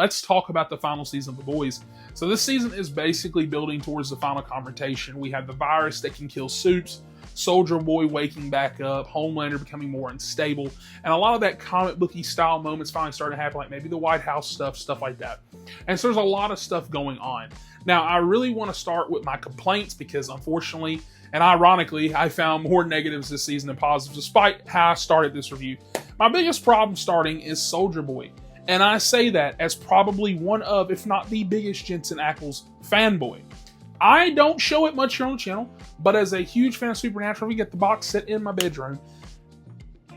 let's talk about the final season of The Boys. So this season is basically building towards the final confrontation. We have the virus that can kill Supes, Soldier Boy waking back up, Homelander becoming more unstable, and a lot of that comic booky style moments finally starting to happen, like maybe the White House stuff like that. And so there's a lot of stuff going on. Now, I really want to start with my complaints because unfortunately, and ironically, I found more negatives this season than positives, despite how I started this review. My biggest problem starting is Soldier Boy. And I say that as probably one of, if not the biggest Jensen Ackles fanboy. I don't show it much here on the channel, but as a huge fan of Supernatural, we get the box set in my bedroom.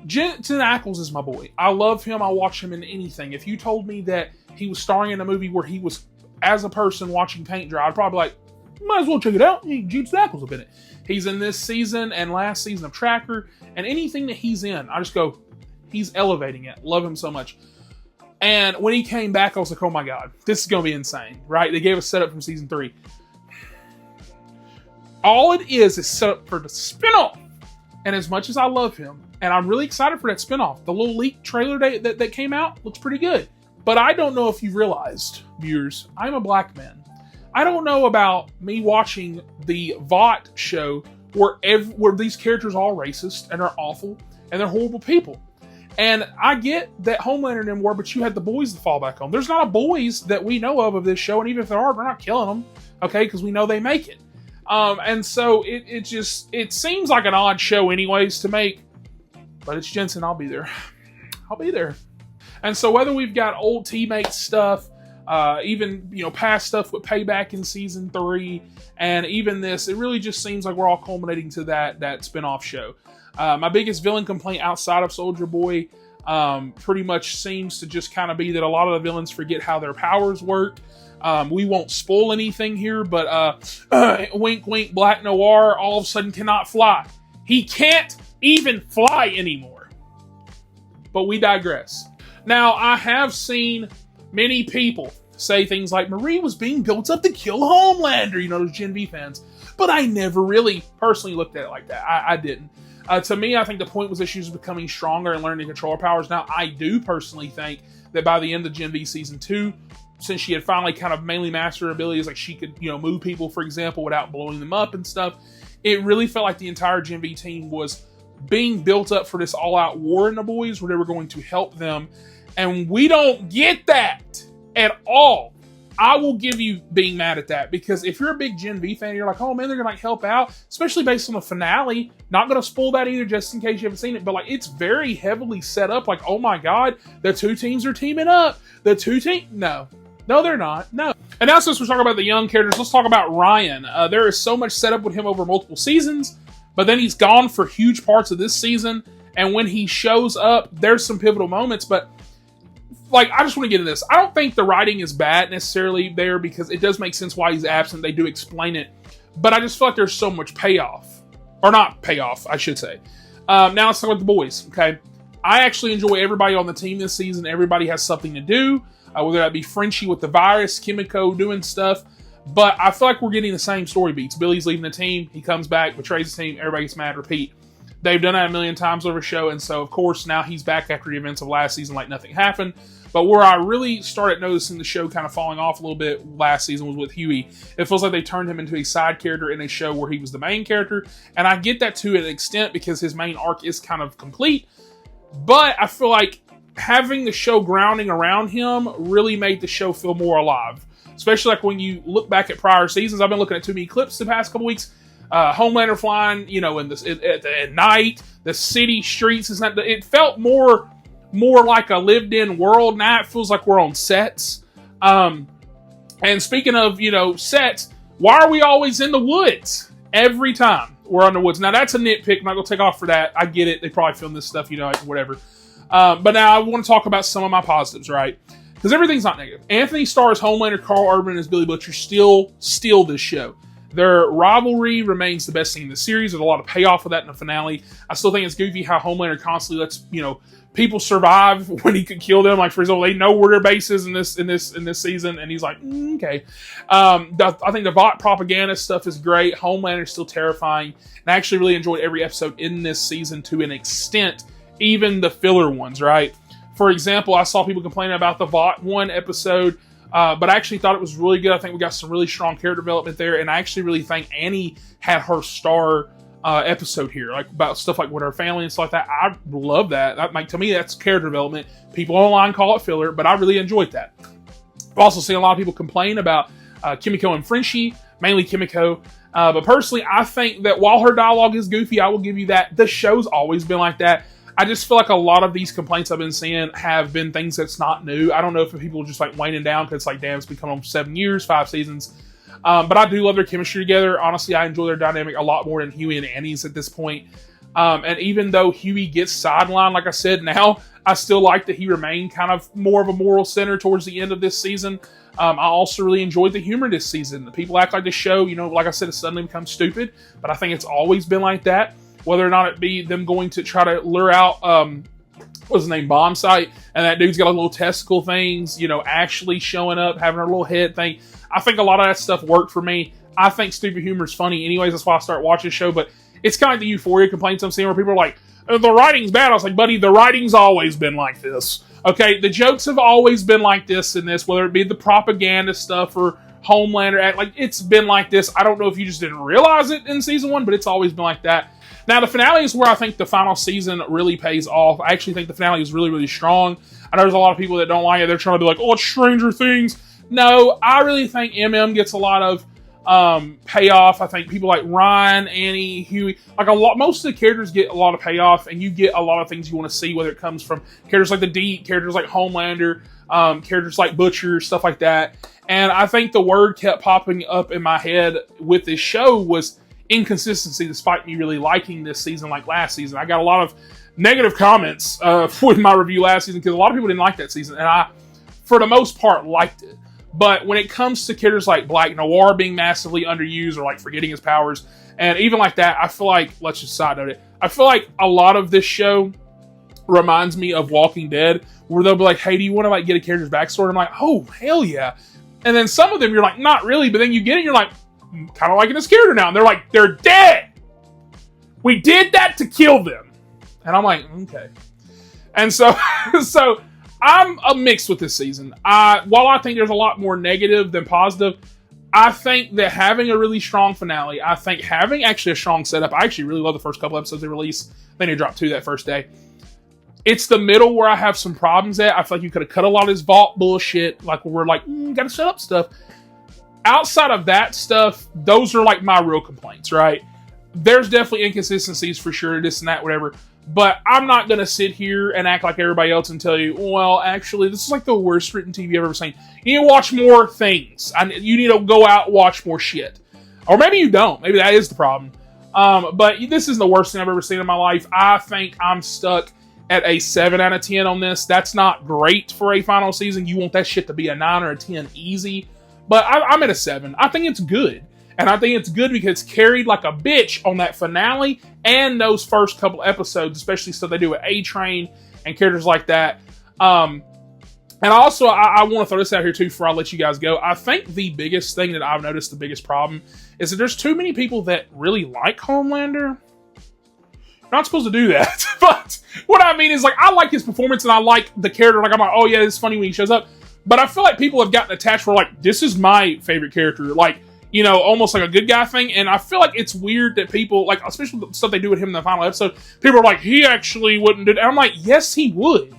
Jensen Ackles is my boy. I love him. I watch him in anything. If you told me that he was starring in a movie where he was, as a person, watching paint dry, I'd probably be like, might as well check it out. Jensen Ackles will be in it. He's in this season and last season of Tracker, and anything that he's in, I just go, he's elevating it. Love him so much. And when he came back, I was like, oh my God, this is going to be insane, right? They gave us setup from season 3. All it is set up for the spinoff. And as much as I love him, and I'm really excited for that spinoff, the little leak trailer that came out looks pretty good. But I don't know if you've realized, viewers, I'm a black man. I don't know about me watching the Vought show where these characters are all racist and are awful and they're horrible people. And I get that Homelander and them were, but you had the boys to fall back on. There's not a boys that we know of this show, and even if there are, we're not killing them, okay? Because we know they make it. And so it seems like an odd show anyways to make, but it's Jensen. I'll be there. I'll be there. And so whether we've got old teammate stuff, even, past stuff with Payback in season 3, and even this, it really just seems like we're all culminating to that spinoff show. My biggest villain complaint outside of Soldier Boy pretty much seems to just kind of be that a lot of the villains forget how their powers work. We won't spoil anything here, but wink, wink, Black Noir all of a sudden cannot fly. He can't even fly anymore. But we digress. Now, I have seen many people say things like Marie was being built up to kill Homelander, those Gen V fans. But I never really personally looked at it like that. I didn't. To me, I think the point was that she was becoming stronger and learning to control her powers. Now, I do personally think that by the end of Gen V Season 2, since she had finally kind of mainly mastered her abilities, like she could, move people, for example, without blowing them up and stuff, it really felt like the entire Gen V team was being built up for this all-out war in the boys where they were going to help them. And we don't get that at all. I will give you being mad at that, because if you're a big Gen V fan, you're like, oh man, they're going to help out, especially based on the finale. Not going to spoil that either, just in case you haven't seen it, but it's very heavily set up, like, oh my God, the two teams are teaming up. No, they're not. No. And now, since we're talking about the young characters, let's talk about Ryan. There is so much set up with him over multiple seasons, but then he's gone for huge parts of this season, and when he shows up, there's some pivotal moments, but I just want to get into this. I don't think the writing is bad necessarily there, because it does make sense why he's absent. They do explain it. But I just feel like there's so much payoff. Or not payoff, I should say. Now let's talk about the boys, okay? I actually enjoy everybody on the team this season. Everybody has something to do. Whether that be Frenchie with the virus, Kimiko doing stuff. But I feel like we're getting the same story beats. Billy's leaving the team. He comes back, betrays the team. Everybody gets mad, repeat. They've done that a million times over the show. And so, of course, now he's back after the events of last season like nothing happened. But where I really started noticing the show kind of falling off a little bit last season was with Hughie. It feels like they turned him into a side character in a show where he was the main character. And I get that to an extent because his main arc is kind of complete. But I feel like having the show grounding around him really made the show feel more alive. Especially like when you look back at prior seasons. I've been looking at too many clips the past couple weeks. Homelander flying, at night. The city streets. It felt more like a lived-in world. Now it feels like we're on sets. And speaking of, sets, why are we always in the woods? Every time we're in the woods. Now that's a nitpick. I'm not going to take off for that. I get it. They probably filmed this stuff, whatever. But now I want to talk about some of my positives, right? Because everything's not negative. Anthony Starr's Homelander, Carl Urban, and Billy Butcher still steal this show. Their rivalry remains the best thing in the series. There's a lot of payoff of that in the finale. I still think it's goofy how Homelander constantly lets, people survive when he could kill them. Like, for example, they know where their base is in this season, and he's like, okay. I think the Vought propaganda stuff is great. Homelander's still terrifying. And I actually really enjoyed every episode in this season to an extent, even the filler ones, right? For example, I saw people complaining about the Vought 1 episode, but I actually thought it was really good. I think we got some really strong character development there, and I actually really think Annie had her star episode here, like about stuff like with her family and stuff like that. I love that. Like, to me, that's character development. People online call it filler, but I really enjoyed that. I've also seen a lot of people complain about Kimiko and Frenchie, mainly Kimiko. But personally, I think that while her dialogue is goofy, I will give you that. The show's always been like that. I just feel like a lot of these complaints I've been seeing have been things that's not new. I don't know if people are just like waning down because it's like, damn, it's been coming on 7 years, 5 seasons. But I do love their chemistry together. Honestly, I enjoy their dynamic a lot more than Hughie and Annie's at this point. And even though Hughie gets sidelined, like I said, now I still like that he remained kind of more of a moral center towards the end of this season. I also really enjoyed the humor this season. The people act like the show, like I said, it suddenly becomes stupid. But I think it's always been like that. Whether or not it be them going to try to lure out, what's his name, Bomb Sight, and that dude's got a little testicle things, actually showing up, having her little head thing. I think a lot of that stuff worked for me. I think stupid humor is funny anyways. That's why I start watching the show. But it's kind of like the Euphoria complaints I'm seeing where people are like, the writing's bad. I was like, buddy, the writing's always been like this. Okay, the jokes have always been like this and this, whether it be the propaganda stuff or Homelander. Like, it's been like this. I don't know if you just didn't realize it in season 1, but it's always been like that. Now, the finale is where I think the final season really pays off. I actually think the finale is really, really strong. I know there's a lot of people that don't like it. They're trying to be like, oh, it's Stranger Things. No, I really think MM gets a lot of payoff. I think people like Ryan, Annie, Hughie, most of the characters get a lot of payoff, and you get a lot of things you want to see, whether it comes from characters like the Deep, characters like Homelander, characters like Butcher, stuff like that. And I think the word kept popping up in my head with this show was inconsistency, despite me really liking this season like last season. I got a lot of negative comments with my review last season because a lot of people didn't like that season, and I, for the most part, liked it. But when it comes to characters like Black Noir being massively underused or like forgetting his powers, and even like that, I feel like, let's just side note it, I feel like a lot of this show reminds me of Walking Dead, where they'll be like, hey, do you want to like get a character's backstory? I'm like, oh, hell yeah. And then some of them you're like, not really, but then you get it and you're like, kind of liking this character now. And they're like, they're dead. We did that to kill them. And I'm like, okay. And so, I'm a mix with this season. While I think there's a lot more negative than positive, I think that having a really strong finale, I think having actually a strong setup, I actually really love the first couple episodes they released. Then they dropped 2 that first day. It's the middle where I have some problems at. I feel like you could have cut a lot of this vault bullshit, like where we're like, gotta set up stuff. Outside of that stuff, those are like my real complaints, right? There's definitely inconsistencies for sure, this and that, whatever. But I'm not going to sit here and act like everybody else and tell you, well, actually, this is like the worst written TV I've ever seen. You need to watch more things. You need to go out and watch more shit. Or maybe you don't. Maybe that is the problem. But this isn't the worst thing I've ever seen in my life. I think I'm stuck at a 7 out of 10 on this. That's not great for a final season. You want that shit to be a 9 or a 10 easy. But I'm at a 7. I think it's good. And I think it's good because it's carried like a bitch on that finale and those first couple episodes, especially stuff they do with A-Train and characters like that. And also, I want to throw this out here too before I let you guys go. I think the biggest thing that I've noticed, the biggest problem, is that there's too many people that really like Homelander. You're not supposed to do that. But what I mean is, like, I like his performance and I like the character. Like, I'm like, oh yeah, it's funny when he shows up. But I feel like people have gotten attached where, like, this is my favorite character. Like, almost like a good guy thing. And I feel like it's weird that people, like, especially the stuff they do with him in the final episode, people are like, he actually wouldn't do it. And I'm like, yes, he would.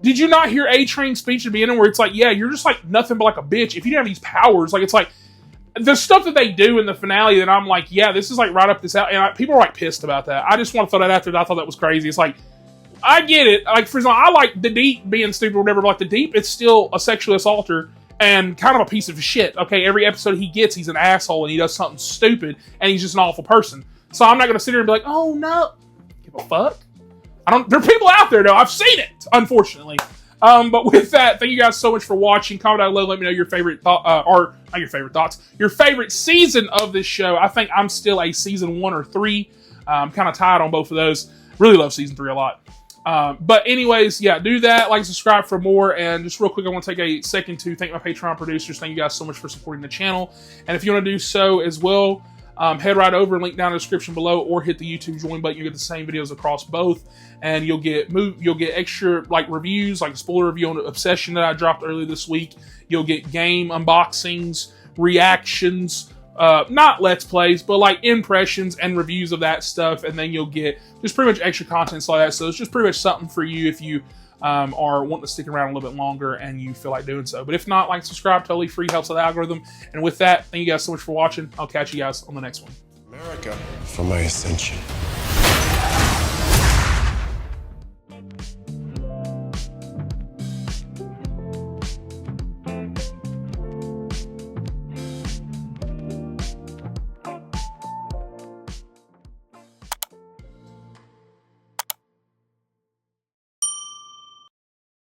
Did you not hear A-Train's speech at the beginning where it's like, yeah, you're just like nothing but like a bitch. If you didn't have these powers, like, it's like, the stuff that they do in the finale that I'm like, yeah, this is like right up this out. And people are like pissed about that. I just want to throw that out there. I thought that was crazy. It's like, I get it. Like, for example, I like the Deep being stupid or whatever, but like the Deep, it's still a sexual assaulter and kind of a piece of shit. Okay, every episode he gets, he's an asshole and he does something stupid and he's just an awful person. So I'm not going to sit here and be like, oh no, give a fuck. There are people out there though. I've seen it, unfortunately. But with that, thank you guys so much for watching. Comment down below, let me know your favorite or not your favorite thoughts, your favorite season of this show. I think I'm still a season 1 or 3. I'm kind of tied on both of those. Really love season 3 a lot. But anyways, yeah, do that. Like, subscribe for more. And just real quick, I want to take a second to thank my Patreon producers. Thank you guys so much for supporting the channel. And if you want to do so as well, head right over, link down in the description below, or hit the YouTube join button. You get the same videos across both, and you'll get extra like reviews, like a spoiler review on Obsession that I dropped earlier this week. You'll get game unboxings, reactions, not let's plays, but like impressions and reviews of that stuff, and then you'll get just pretty much extra content like that. So it's just pretty much something for you if you are wanting to stick around a little bit longer and you feel like doing so. But if not, like, subscribe, totally free, helps with the algorithm. And with that, thank you guys so much for watching. I'll catch you guys on the next one. America for my ascension.